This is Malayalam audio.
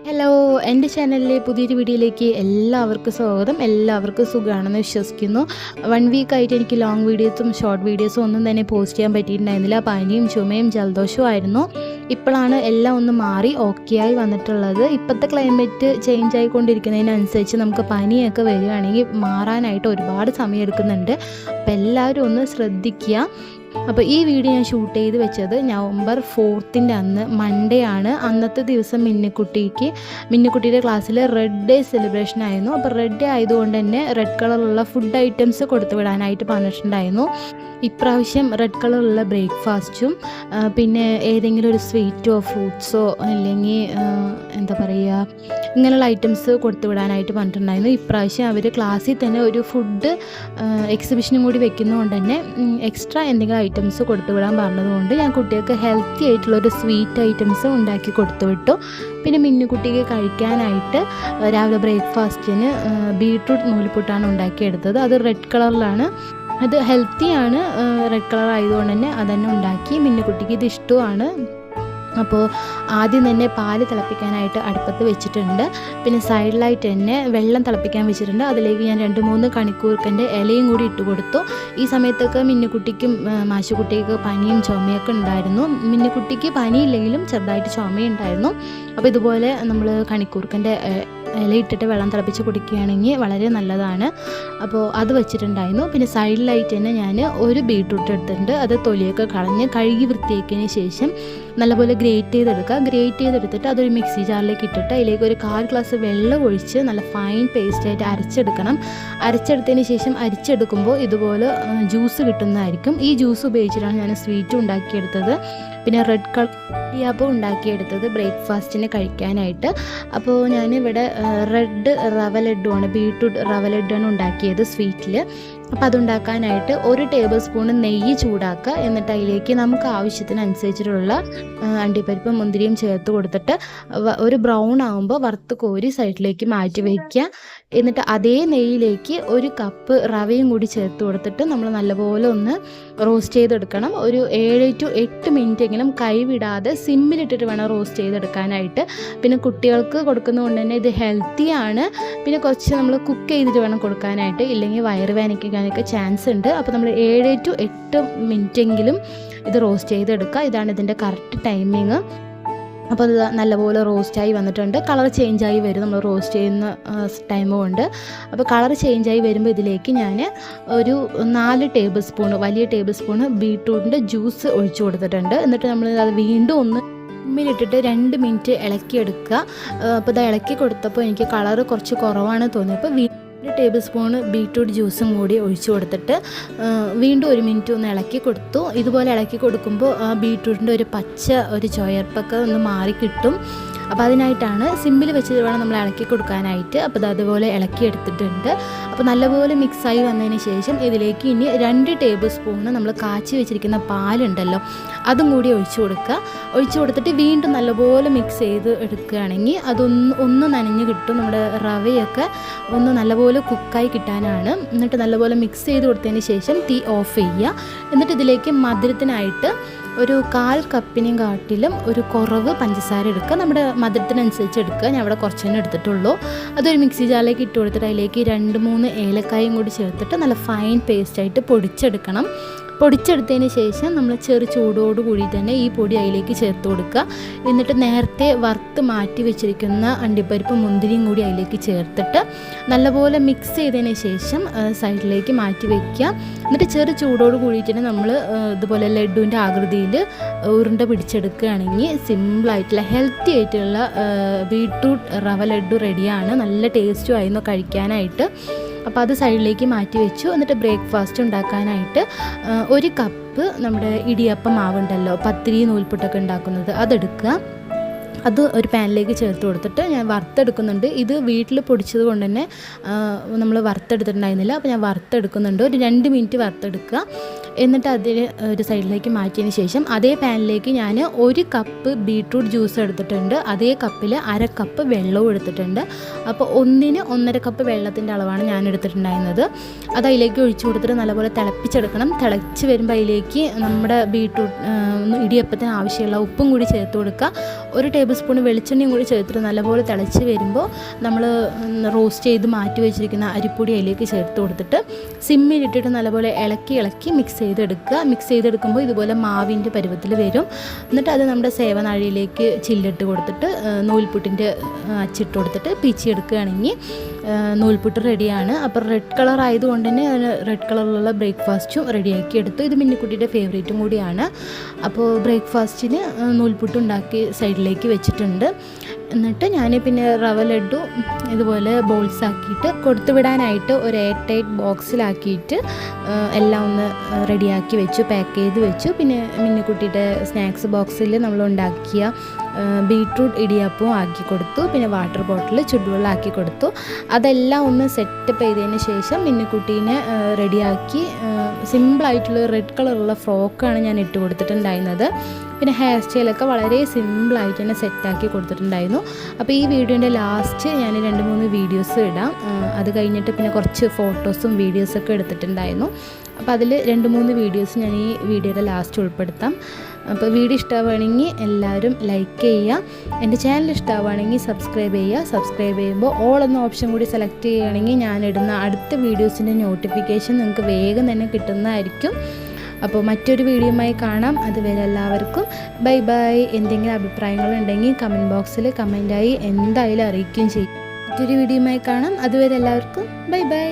ഹലോ, എൻ്റെ ചാനലിലെ പുതിയൊരു വീഡിയോയിലേക്ക് എല്ലാവർക്കും സ്വാഗതം. എല്ലാവർക്കും സുഖമാണെന്ന് വിശ്വസിക്കുന്നു. 1 വീക്കായിട്ട് എനിക്ക് ലോങ് വീഡിയോസും ഷോർട്ട് വീഡിയോസും ഒന്നും തന്നെ പോസ്റ്റ് ചെയ്യാൻ പറ്റിയിട്ടുണ്ടായിരുന്നില്ല. പനിയും ചുമയും ജലദോഷവും ആയിരുന്നു. ഇപ്പോഴാണ് എല്ലാം ഒന്ന് മാറി ഓക്കെ ആയി വന്നിട്ടുള്ളത്. ഇപ്പോഴത്തെ ക്ലൈമറ്റ് ചേഞ്ച് ആയിക്കൊണ്ടിരിക്കുന്നതിനനുസരിച്ച് നമുക്ക് പനിയൊക്കെ വരികയാണെങ്കിൽ മാറാനായിട്ട് ഒരുപാട് സമയം എടുക്കുന്നുണ്ട്. അപ്പോൾ എല്ലാവരും ഒന്ന് ശ്രദ്ധിക്കുക. അപ്പോൾ ഈ വീഡിയോ ഞാൻ ഷൂട്ട് ചെയ്ത് വെച്ചത് നവംബർ 4 അന്ന് മൺഡേ ആണ്. അന്നത്തെ ദിവസം മിന്നുക്കുട്ടിയുടെ ക്ലാസ്സിൽ റെഡ് ഡേ സെലിബ്രേഷൻ ആയിരുന്നു. അപ്പോൾ റെഡ് ഡേ ആയതുകൊണ്ട് തന്നെ റെഡ് കളറുള്ള ഫുഡ് ഐറ്റംസ് കൊടുത്തു വിടാനായിട്ട് പറഞ്ഞിട്ടുണ്ടായിരുന്നു. ഇപ്രാവശ്യം റെഡ് കളറുള്ള ബ്രേക്ക്ഫാസ്റ്റും പിന്നെ ഏതെങ്കിലും ഒരു സ്വീറ്റോ ഫ്രൂട്ട്സോ അല്ലെങ്കിൽ എന്താ പറയുക ഇങ്ങനെയുള്ള ഐറ്റംസ് കൊടുത്തു വിടാനായിട്ട് പറഞ്ഞിട്ടുണ്ടായിരുന്നു. ഇപ്രാവശ്യം അവർ ക്ലാസ്സിൽ തന്നെ ഒരു ഫുഡ് എക്സിബിഷനും കൂടി വെക്കുന്നതുകൊണ്ട് തന്നെ എക്സ്ട്രാ എന്തെങ്കിലും ഐറ്റംസ് കൊടുത്തു വിടാൻ പറഞ്ഞതുകൊണ്ട് ഞാൻ കുട്ടികൾക്ക് ഹെൽത്തി ആയിട്ടുള്ളൊരു സ്വീറ്റ് ഐറ്റംസ് ഉണ്ടാക്കി കൊടുത്തു വിട്ടു. പിന്നെ മിന്നുകുട്ടിക്ക് കഴിക്കാനായിട്ട് രാവിലെ ബ്രേക്ക്ഫാസ്റ്റിന് ബീട്രൂട്ട് നൂൽപുട്ടാണ് ഉണ്ടാക്കിയെടുത്തത്. അത് റെഡ് കളറിലാണ്. അത് ഹെൽത്തിയാണ്, റെഡ് കളർ ആയതുകൊണ്ട് തന്നെ അതന്നെ ഉണ്ടാക്കി. മിന്നുകുട്ടിക്ക് ഇത് ഇഷ്ടമാണ്. അപ്പോൾ ആദ്യം തന്നെ പാല് തിളപ്പിക്കാനായിട്ട് അടുപ്പത്ത് വെച്ചിട്ടുണ്ട്. പിന്നെ സൈഡിലായിട്ട് തന്നെ വെള്ളം തിളപ്പിക്കാൻ വെച്ചിട്ടുണ്ട്. അതിലേക്ക് ഞാൻ 2-3 കണിക്കൂർക്കൻ്റെ ഇലയും കൂടി ഇട്ട് കൊടുത്തു. ഈ സമയത്തൊക്കെ മിന്നുകുട്ടിക്കും മാശുകുട്ടിക്ക് പനിയും ചുമയൊക്കെ ഉണ്ടായിരുന്നു. മിന്നുകുട്ടിക്ക് പനിയില്ലെങ്കിലും ചെറുതായിട്ട് ചുമയുണ്ടായിരുന്നു. അപ്പോൾ ഇതുപോലെ നമ്മൾ കണിക്കൂർക്കൻ്റെ ഇലയിട്ടിട്ട് വെള്ളം തിളപ്പിച്ച് കുടിക്കുകയാണെങ്കിൽ വളരെ നല്ലതാണ്. അപ്പോൾ അത് വെച്ചിട്ടുണ്ടായിരുന്നു. പിന്നെ സൈഡിലായിട്ട് തന്നെ ഞാൻ ഒരു ബീട്രൂട്ട് എടുത്തിട്ടുണ്ട്. അത് തൊലിയൊക്കെ കളഞ്ഞ് കഴുകി വൃത്തിയാക്കിയതിന് ശേഷം നല്ലപോലെ ഗ്രേറ്റ് ചെയ്തെടുത്തിട്ട് അതൊരു മിക്സി ജാറിലേക്ക് ഇട്ടിട്ട് അതിലേക്ക് ഒരു 1/4 ഗ്ലാസ് വെള്ളം ഒഴിച്ച് നല്ല ഫൈൻ പേസ്റ്റായിട്ട് അരച്ചെടുക്കണം. അരച്ചെടുത്തതിന് ശേഷം അരിച്ചെടുക്കുമ്പോൾ ഇതുപോലെ ജ്യൂസ് കിട്ടുന്നതായിരിക്കും. ഈ ജ്യൂസ് ഉപയോഗിച്ചിട്ടാണ് ഞാൻ സ്വീറ്റ് ഉണ്ടാക്കിയെടുത്തത്. പിന്നെ റെഡ് കളർ ഇടിയപ്പം ഉണ്ടാക്കിയെടുത്തത് ബ്രേക്ക്ഫാസ്റ്റിന് കഴിക്കാനായിട്ട്. അപ്പോൾ ഞാനിവിടെ റെഡ് റവ ലഡുവാണ്, ബീട്രൂട്ട് റവ ലഡുവാണ് ഉണ്ടാക്കിയത് സ്വീറ്റിൽ. അപ്പോൾ അതുണ്ടാക്കാനായിട്ട് 1 ടേബിൾ സ്പൂൺ നെയ്യ് ചൂടാക്കുക. എന്നിട്ട് അതിലേക്ക് നമുക്ക് ആവശ്യത്തിനനുസരിച്ചിട്ടുള്ള അണ്ടിപ്പരിപ്പും മുന്തിരിയും ചേർത്ത് കൊടുത്തിട്ട് ഒരു ബ്രൗൺ ആകുമ്പോൾ വറുത്ത് കോരി സൈഡിലേക്ക് മാറ്റി വയ്ക്കുക. എന്നിട്ട് അതേ നെയ്യിലേക്ക് 1 കപ്പ് റവയും കൂടി ചേർത്ത് കൊടുത്തിട്ട് നമ്മൾ നല്ലപോലെ ഒന്ന് റോസ്റ്റ് ചെയ്തെടുക്കണം. ഒരു 7 to 8 മിനിറ്റ് എങ്കിലും കൈവിടാതെ സിമ്മിലിട്ടിട്ട് വേണം റോസ്റ്റ് ചെയ്തെടുക്കാനായിട്ട്. പിന്നെ കുട്ടികൾക്ക് കൊടുക്കുന്നതുകൊണ്ട് തന്നെ ഇത് ഹെൽത്തിയാണ്. പിന്നെ കുറച്ച് നമ്മൾ കുക്ക് ചെയ്തിട്ട് വേണം കൊടുക്കാനായിട്ട്, ഇല്ലെങ്കിൽ വയറ് വേദനിക്കാനൊക്കെ ചാൻസ് ഉണ്ട്. അപ്പോൾ നമ്മൾ 7 to 8 മിനിറ്റ് എങ്കിലും ഇത് റോസ്റ്റ് ചെയ്തെടുക്കുക. ഇതാണ് ഇതിൻ്റെ കറക്റ്റ് ടൈമിങ്. അപ്പോൾ അത് നല്ലപോലെ റോസ്റ്റായി വന്നിട്ടുണ്ട്. കളർ ചേഞ്ചായി വരും നമ്മൾ റോസ്റ്റ് ചെയ്യുന്ന ടൈം കൊണ്ട്. അപ്പോൾ കളർ ചേഞ്ചായി വരുമ്പോൾ ഇതിലേക്ക് ഞാൻ ഒരു 4 ടേബിൾ സ്പൂൺ വലിയ ടേബിൾ സ്പൂണ് ബീട്രൂട്ടിൻ്റെ ജ്യൂസ് ഒഴിച്ചു കൊടുത്തിട്ടുണ്ട്. എന്നിട്ട് നമ്മൾ അത് വീണ്ടും ഒന്ന് സിമ്മിലിട്ടിട്ട് 2 മിനിറ്റ് ഇളക്കിയെടുക്കുക. അപ്പോൾ ഇത് ഇളക്കി കൊടുത്തപ്പോൾ എനിക്ക് കളർ കുറച്ച് കുറവാണ് തോന്നിയപ്പോൾ 1 ടേബിൾ സ്പൂണ് ബീട്രൂട്ട് ജ്യൂസും കൂടി ഒഴിച്ചു കൊടുത്തിട്ട് വീണ്ടും 1 മിനിറ്റ് ഒന്ന് ഇളക്കി കൊടുത്തു. ഇതുപോലെ ഇളക്കി കൊടുക്കുമ്പോൾ ബീട്രൂട്ടിൻ്റെ ഒരു പച്ച ഒരു ചുവയർപ്പൊക്കെ ഒന്ന് മാറി കിട്ടും. അപ്പോൾ അതിനായിട്ടാണ് സിമ്മിൽ വെച്ച് വേണം നമ്മൾ ഇളക്കി കൊടുക്കാനായിട്ട്. അപ്പോൾ അത് അതുപോലെ ഇളക്കി എടുത്തിട്ടുണ്ട്. അപ്പോൾ നല്ലപോലെ മിക്സായി വന്നതിന് ശേഷം ഇതിലേക്ക് ഇനി 2 ടേബിൾ സ്പൂണ് നമ്മൾ കാച്ചി വെച്ചിരിക്കുന്ന പാലുണ്ടല്ലോ അതും കൂടി ഒഴിച്ചു കൊടുക്കുക. ഒഴിച്ചു കൊടുത്തിട്ട് വീണ്ടും നല്ലപോലെ മിക്സ് ചെയ്ത് എടുക്കുകയാണെങ്കിൽ ഒന്ന് നനഞ്ഞ് കിട്ടും. നമ്മുടെ റവയൊക്കെ ഒന്ന് നല്ലപോലെ കുക്കായി കിട്ടാനാണ്. എന്നിട്ട് നല്ലപോലെ മിക്സ് ചെയ്ത് കൊടുത്തതിന് ശേഷം തീ ഓഫ് ചെയ്യുക. എന്നിട്ട് ഇതിലേക്ക് മധുരത്തിനായിട്ട് ഒരു 1/4 കപ്പിനെയും കാട്ടിലും ഒരു കുറവ് പഞ്ചസാര എടുക്കുക. നമ്മുടെ മധുരത്തിനനുസരിച്ച് എടുക്കുക. ഞാൻ അവിടെ കുറച്ച് തന്നെ എടുത്തിട്ടുള്ളൂ. അതൊരു മിക്സി ജാറിലേക്ക് ഇട്ട് കൊടുത്തിട്ട് അതിലേക്ക് 2-3 ഏലക്കായും കൂടി ചേർത്തിട്ട് നല്ല ഫൈൻ പേസ്റ്റായിട്ട് പൊടിച്ചെടുക്കണം. പൊടിച്ചെടുത്തതിന് ശേഷം നമ്മൾ ചെറു ചൂടോട് കൂടി തന്നെ ഈ പൊടി അതിലേക്ക് ചേർത്ത് കൊടുക്കുക. എന്നിട്ട് നേരത്തെ വറുത്ത് മാറ്റി വെച്ചിരിക്കുന്ന അണ്ടിപ്പരിപ്പ് മുന്തിരിയും കൂടി അതിലേക്ക് ചേർത്തിട്ട് നല്ലപോലെ മിക്സ് ചെയ്തതിന് ശേഷം സൈഡിലേക്ക് മാറ്റി വയ്ക്കുക. എന്നിട്ട് ചെറു ചൂടോട് കൂടിയിട്ട് തന്നെ നമ്മൾ ഇതുപോലെ ലഡുവിൻ്റെ ആകൃതിയിൽ ഉരുണ്ട പിടിച്ചെടുക്കുകയാണെങ്കിൽ സിമ്പിളായിട്ടുള്ള ഹെൽത്തി ആയിട്ടുള്ള ബീട്രൂട്ട് റവ ലഡു റെഡിയാണ്. നല്ല ടേസ്റ്റും ആയിരുന്നു കഴിക്കാനായിട്ട്. അപ്പോൾ അത് സൈഡിലേക്ക് മാറ്റി വെച്ചു. എന്നിട്ട് ബ്രേക്ക്ഫാസ്റ്റ് ഉണ്ടാക്കാനായിട്ട് 1 കപ്പ് നമ്മുടെ ഇടിയപ്പം മാവുണ്ടല്ലോ, പത്തിരി നൂൽപുട്ടൊക്കെ ഉണ്ടാക്കുന്നത്, അതെടുക്കുക. അത് ഒരു പാനിലേക്ക് ചേർത്ത് കൊടുത്തിട്ട് ഞാൻ വറുത്തെടുക്കുന്നുണ്ട്. ഇത് വീട്ടിൽ പൊടിച്ചത് കൊണ്ട് തന്നെ നമ്മൾ വറുത്തെടുത്തിട്ടുണ്ടായിരുന്നില്ല. അപ്പോൾ ഞാൻ വറുത്തെടുക്കുന്നുണ്ട്. ഒരു 2 മിനിറ്റ് വറുത്തെടുക്കുക. എന്നിട്ട് അതിന് ഒരു സൈഡിലേക്ക് മാറ്റിയതിന് ശേഷം അതേ പാനിലേക്ക് ഞാൻ 1 കപ്പ് ബീട്രൂട്ട് ജ്യൂസ് എടുത്തിട്ടുണ്ട്. അതേ കപ്പിൽ 1/2 കപ്പ് വെള്ളവും എടുത്തിട്ടുണ്ട്. അപ്പോൾ 1ന് 1.5 കപ്പ് വെള്ളത്തിൻ്റെ അളവാണ് ഞാൻ എടുത്തിട്ടുണ്ടായിരുന്നത്. അത് അതിലേക്ക് ഒഴിച്ചു കൊടുത്തിട്ട് നല്ലപോലെ തിളപ്പിച്ചെടുക്കണം. തിളച്ച് വരുമ്പോൾ അതിലേക്ക് നമ്മുടെ ബീട്രൂട്ട് ഇടിയപ്പത്തിന് ആവശ്യമുള്ള ഉപ്പും കൂടി ചേർത്ത് കൊടുക്കുക. 1 ടേബിൾ സ്പൂൺ വെളിച്ചെണ്ണയും കൂടി ചേർത്തിട്ട് നല്ലപോലെ തിളച്ച് വരുമ്പോൾ നമ്മൾ റോസ്റ്റ് ചെയ്ത് മാറ്റി വെച്ചിരിക്കുന്ന അരിപ്പൊടി അതിലേക്ക് ചേർത്ത് കൊടുത്തിട്ട് സിമ്മിലിട്ടിട്ട് നല്ലപോലെ ഇളക്കി മിക്സ് ചെയ്തെടുക്കുമ്പോൾ ഇതുപോലെ മാവിൻ്റെ പരുവത്തിൽ വരും. എന്നിട്ട് അത് നമ്മുടെ സേവനാഴിയിലേക്ക് ചില്ലിട്ട് കൊടുത്തിട്ട് നൂൽപുട്ടിൻ്റെ അച്ചിട്ട് കൊടുത്തിട്ട് പീച്ചിയെടുക്കുകയാണെങ്കിൽ നൂൽപുട്ട് റെഡിയാണ്. അപ്പോൾ റെഡ് കളർ ആയതുകൊണ്ട് തന്നെ റെഡ് കളറിലുള്ള ബ്രേക്ക്ഫാസ്റ്റും റെഡിയാക്കി എടുത്തു. ഇത് മിന്നിക്കുട്ടിയുടെ ഫേവറേറ്റും കൂടിയാണ്. അപ്പോൾ ബ്രേക്ക്ഫാസ്റ്റിന് നൂൽപുട്ട് ഉണ്ടാക്കി സൈഡിലേക്ക് വെച്ചിട്ടുണ്ട്. എന്നിട്ട് ഞാൻ പിന്നെ റവ ലഡു ഇതുപോലെ ബോൾസ് ആക്കിയിട്ട് കൊടുത്തുവിടാനായിട്ട് ഒരു എയർ ടൈറ്റ് ബോക്സിലാക്കിയിട്ട് എല്ലാം ഒന്ന് റെഡിയാക്കി വെച്ചു, പാക്ക് ചെയ്ത് വെച്ചു. പിന്നെ മിന്നിക്കുട്ടിയുടെ സ്നാക്സ് ബോക്സിൽ നമ്മൾ ഉണ്ടാക്കിയ ബീട്രൂട്ട് ഇടിയപ്പവും ആക്കി കൊടുത്തു. പിന്നെ വാട്ടർ ബോട്ടിൽ ചുടുവെള്ളം ആക്കി കൊടുത്തു. അതെല്ലാം ഒന്ന് സെറ്റപ്പ് ചെയ്തതിന് ശേഷം മിന്നിക്കുട്ടീനെ റെഡിയാക്കി സിമ്പിളായിട്ടുള്ള റെഡ് കളറുള്ള ഫ്രോക്കാണ് ഞാൻ ഇട്ട് കൊടുത്തിട്ടുണ്ടായിരുന്നത്. പിന്നെ ഹെയർ സ്റ്റൈലൊക്കെ വളരെ സിമ്പിളായിട്ട് തന്നെ സെറ്റാക്കി കൊടുത്തിട്ടുണ്ടായിരുന്നു. അപ്പോൾ ഈ വീഡിയോൻ്റെ ലാസ്റ്റ് ഞാൻ 2-3 വീഡിയോസ് ഇടാം. അത് കഴിഞ്ഞിട്ട് പിന്നെ കുറച്ച് ഫോട്ടോസും വീഡിയോസൊക്കെ എടുത്തിട്ടുണ്ടായിരുന്നു. അപ്പോൾ അതിൽ 2-3 വീഡിയോസ് ഞാൻ ഈ വീഡിയോയുടെ ലാസ്റ്റ് ഉൾപ്പെടുത്താം. അപ്പോൾ വീഡിയോ ഇഷ്ടമാവുകയാണെങ്കിൽ എല്ലാവരും ലൈക്ക് ചെയ്യുക. എൻ്റെ ചാനൽ ഇഷ്ടമാവുകയാണെങ്കിൽ സബ്സ്ക്രൈബ് ചെയ്യുക. സബ്സ്ക്രൈബ് ചെയ്യുമ്പോൾ ഓൾ എന്ന ഓപ്ഷൻ കൂടി സെലക്ട് ചെയ്യുകയാണെങ്കിൽ ഞാനിടുന്ന അടുത്ത വീഡിയോസിൻ്റെ നോട്ടിഫിക്കേഷൻ നിങ്ങൾക്ക് വേഗം തന്നെ കിട്ടുന്നതായിരിക്കും. അപ്പോൾ മറ്റൊരു വീഡിയോയുമായി കാണാം. അതുവരെ എല്ലാവർക്കും ബൈ ബൈ. എന്തെങ്കിലും അഭിപ്രായങ്ങളുണ്ടെങ്കിൽ കമൻറ്റ് ബോക്സിൽ കമൻറ്റായി എന്തായാലും അറിയിക്കുകയും ചെയ്യും. മറ്റൊരു വീഡിയോയുമായി കാണാം. അതുവരെ എല്ലാവർക്കും ബൈ ബൈ.